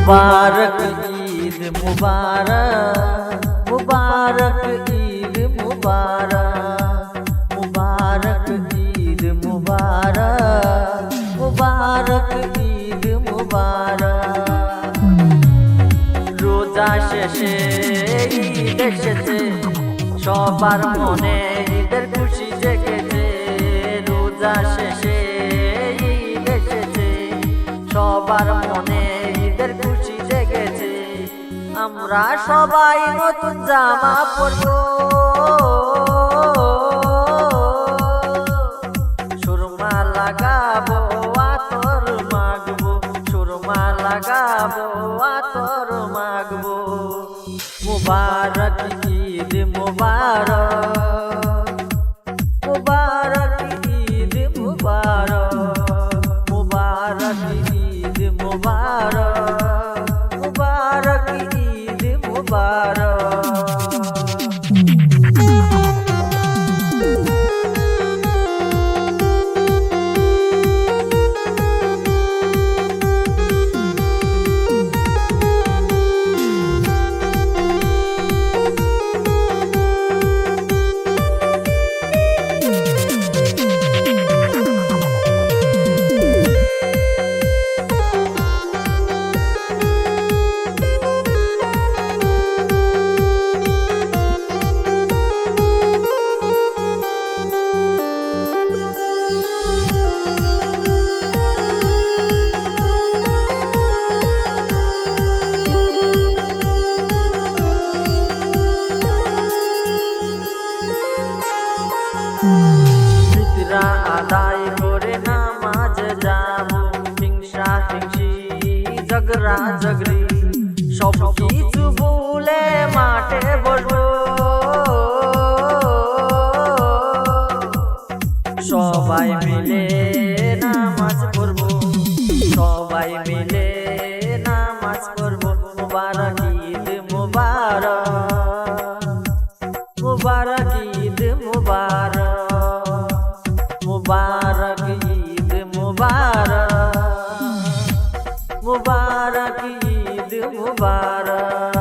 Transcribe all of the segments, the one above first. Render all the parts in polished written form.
मुबारक ईद मुबारक, मुबारक ईद मुबारक, मुबारक ईद मुबारक, मुबारक ईद मुबारक। रोजा शेषे ঈদ এসেছে, সবার মনে ঈদের খুশি জেগেছে। রোজা শেষে ঈদ এসেছে, সবার মনে ঈদের খুশি জেগেছে। আমরা সবাই নতুন জামা পরবো, সুরমা লাগাবো, আতর মাখবো, সুরমা লাগাবো, আতর মাখবো। মুবারক ঈদ মুবারক, মুবারক ঈদ মুবারক, মুবারক ঈদ মুবারক, মুবারক ঈদ মুবারক। ফিতরা আদায় করে নামাজ যাবো, হিংসা হিংসি ঝগড়া ঝগড়ি সব কিছু ভুলে মাঠে বসবো। সবাই মিলে নামাজ পড়বো, সবাই মিলে নামাজ পড়বো। মুবারক ঈদ মুবারক, মুবারক ঈদ মুবারক, मुबारक ईद मुबारक, मुबारक ईद मुबारक।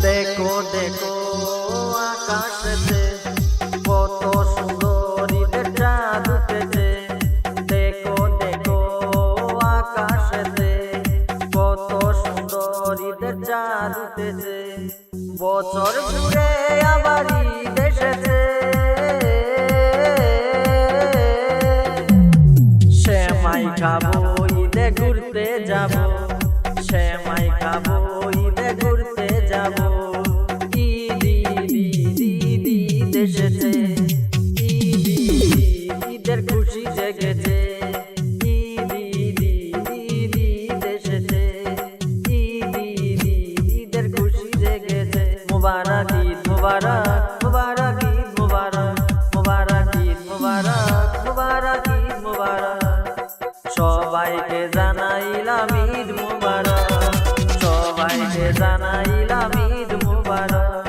দেখো দেখো আকাশেতে কত সুন্দর ঈদের চাঁদ উঠেছে। দেখো দেখো আকাশেতে কত সুন্দর ঈদের চাঁদ উঠেছে। বছর ঘুরে আবার ঈদ এসেছে, সেমাই খাবো ঈদে ঘুরতে যাবো, সেমাই খাবো ঈদে ঘুরতে যাবো। ঈদ ঈদ ঈদ ঈদ ঈদ এসেছে, ঈদ ঈদ ঈদের খুশি জেগেছে। ঈদ ঈদ ঈদ ঈদ ঈদ এসেছে, ঈদ ঈদ ঈদ ঈদের খুশি জেগেছে। মুবারক ঈদ মুবারক, মুবারক ঈদ মুবারক, মুবারক ঈদ মুবারক, মুবারক ঈদ মুবারক। সবাইকে জানাইলাম ঈদ মুবারক, সবাইকে জানাইলাম ঈদ মুবারক।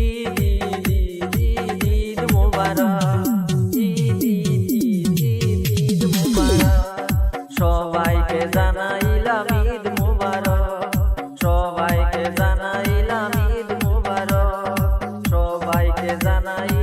ঈদ ঈদ ঈদ ঈদ ঈদ মুবারক, ঈদ ঈদ ঈদ ঈদ ঈদ মুবারক। সবাইকে জানাইলাম ঈদ মুবারক, সবাইকে জানাইলাম ঈদ মুবারক, সবাইকে জানাই